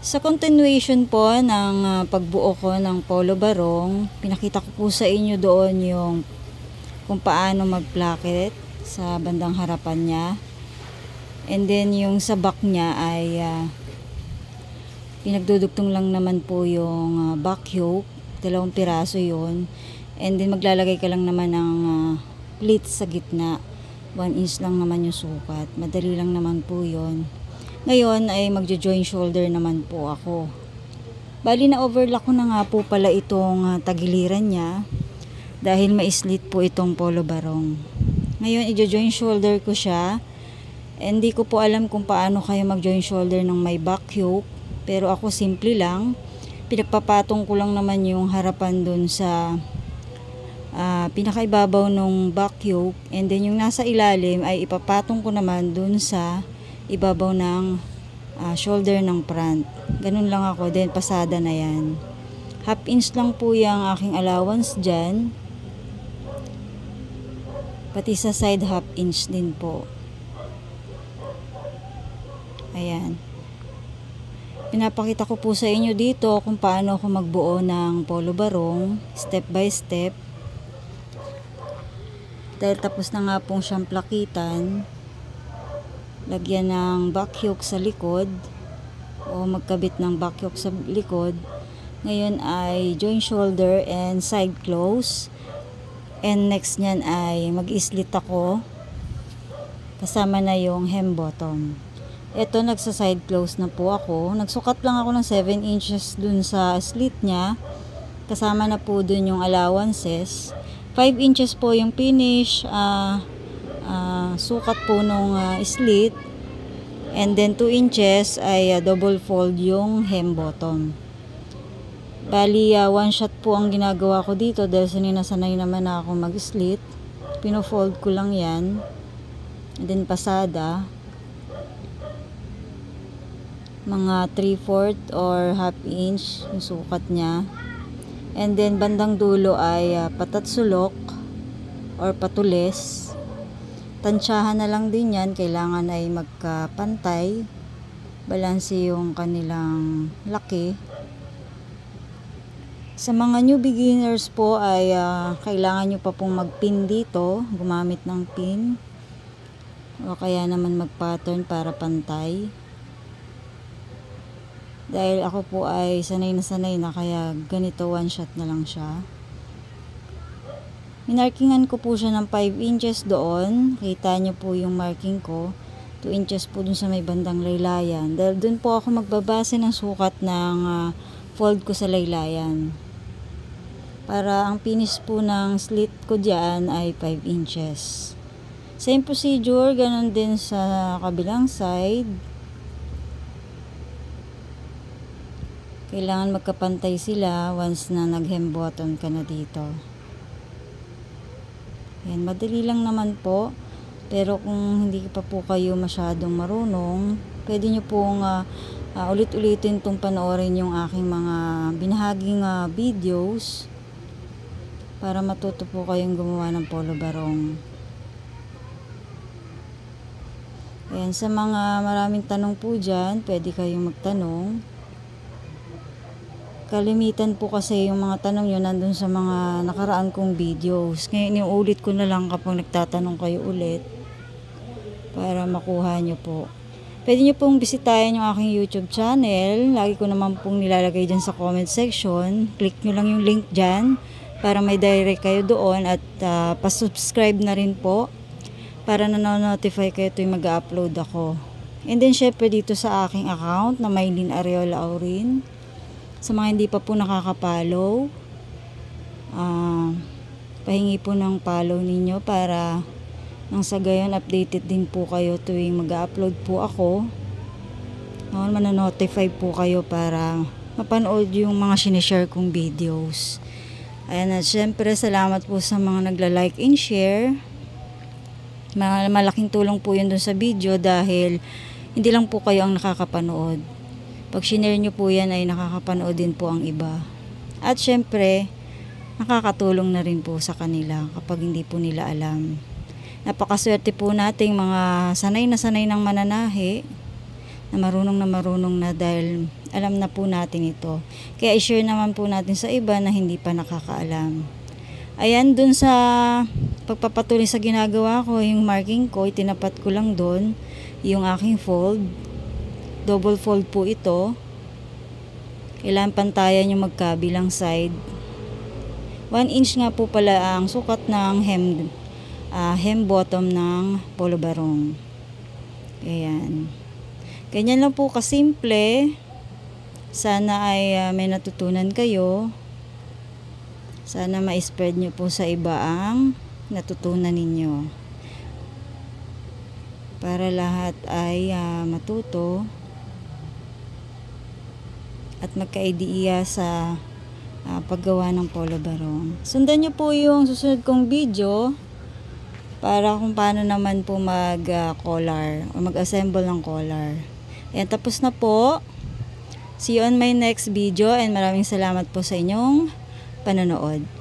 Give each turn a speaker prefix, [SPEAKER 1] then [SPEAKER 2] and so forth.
[SPEAKER 1] Sa continuation po ng pagbuo ko ng polo barong, pinakita ko po sa inyo doon yung kung paano mag-placket sa bandang harapan niya. And then yung sa back niya ay pinagdudugtong lang naman po yung back yoke, 2 piraso yun. And then maglalagay ka lang naman ng pleats sa gitna. 1 inch lang naman yung sukat. Madali lang naman po yun. Ngayon ay magjo-join shoulder naman po ako. Bali na overlock ko na nga po pala itong tagiliran niya dahil ma-slit po itong polo barong. Ngayon i-join shoulder ko siya. Hindi ko po alam kung paano kayo mag-join shoulder ng may back yoke, pero ako simple lang. Pinagpapatong ko lang naman yung harapan dun sa pinakaibabaw ng back yoke, and then yung nasa ilalim ay ipapatong ko naman dun sa ibabaw ng shoulder ng front. Ganun lang ako, then pasada na yan. 1/2 inch lang po yung aking allowance dyan. Pati sa side 1/2 inch din po. Ayan. Pinapakita ko po sa inyo dito kung paano ako magbuo ng polo barong, step by step. Dahil tapos na nga pong siyang plakitan, lagyan ng back yoke sa likod o magkabit ng back yoke sa likod. Ngayon ay join shoulder and side close, and next nyan ay mag-slit ako kasama na yung hem bottom. Ito nagsa side close na po ako. Nagsukat lang ako ng 7 inches dun sa slit nya, kasama na po dun yung allowances. 5 inches po yung finish sukat po nung slit, and then 2 inches ay double fold yung hem bottom. Bali 1 shot po ang ginagawa ko dito dahil sanay naman na ako mag-slit. Pino-fold ko lang yan, and then pasada mga 3/4 or 1/2 inch yung sukat nya, and then bandang dulo ay patatsulok or patulis. Tansyahan na lang din yan, kailangan ay magkapantay, balanse yung kanilang laki. Sa mga new beginners po ay kailangan nyo pa pong magpin dito, gumamit ng pin o kaya naman mag-pattern para pantay. Dahil ako po ay sanay na kaya ganito 1 shot na lang siya. Minarkingan ko po siya ng 5 inches doon. Kita nyo po yung marking ko. 2 inches po dun sa may bandang laylayan. Dahil dun po ako magbabase ng sukat ng fold ko sa laylayan. Para ang finish po ng slit ko dyan ay 5 inches. Same procedure, ganun din sa kabilang side. Kailangan magkapantay sila once na nag-hem bottom ka na dito. Yan, madali lang naman po. Pero kung hindi pa po kayo masyadong marunong, pwede nyo pong ulit-ulitin itong panoorin yung aking mga binahaging videos para matuto po kayong gumawa ng polo barong. Ayan, sa mga maraming tanong po dyan, pwede kayong magtanong. Kalimitan po kasi yung mga tanong yun nandun sa mga nakaraan kong videos. Ngayon iuulit ko na lang kapag nagtatanong kayo ulit para makuha nyo po. Pwede nyo pong bisitahin yung aking YouTube channel. Lagi ko naman pong nilalagay dyan sa comment section. Click nyo lang yung link dyan para may direct kayo doon, at pasubscribe na rin po para na-notify kayo tuwing mag-upload ako. And then syempre dito sa aking account na Maylene Arreola Aurin. Sa mga hindi pa po nakaka-follow, pahingi po ng follow ninyo para nang sa gayon updated din po kayo tuwing mag-upload po ako. Mananotify po kayo para mapanood yung mga sinishare kong videos. Ayan, at syempre salamat po sa mga nagla-like and share. Malaking tulong po yun dun sa video dahil hindi lang po kayo ang nakakapanood. Pag sinare nyo po yan ay nakakapanood din po ang iba. At syempre, nakakatulong na rin po sa kanila kapag hindi po nila alam. Napakaswerte po nating mga sanay na sanay ng mananahi na marunong na dahil alam na po natin ito. Kaya i-share naman po natin sa iba na hindi pa nakakaalam. Ayan, dun sa pagpapatuloy sa ginagawa ko, yung marking ko, itinapat ko lang dun yung aking fold. Double fold po ito. Kailangan pantayan yung magkabilang side. 1 inch nga po pala ang sukat ng hem bottom ng polo barong. Ayan. Ganyan lang po kasimple. Sana ay may natutunan kayo. Sana ma-spread nyo po sa iba ang natutunan ninyo. Para lahat ay matuto at magka-idea sa paggawa ng polo barong. Sundan nyo po yung susunod kong video para kung paano naman po mag-collar o mag-assemble ng collar. Ayan, tapos na po. See you on my next video and maraming salamat po sa inyong panonood.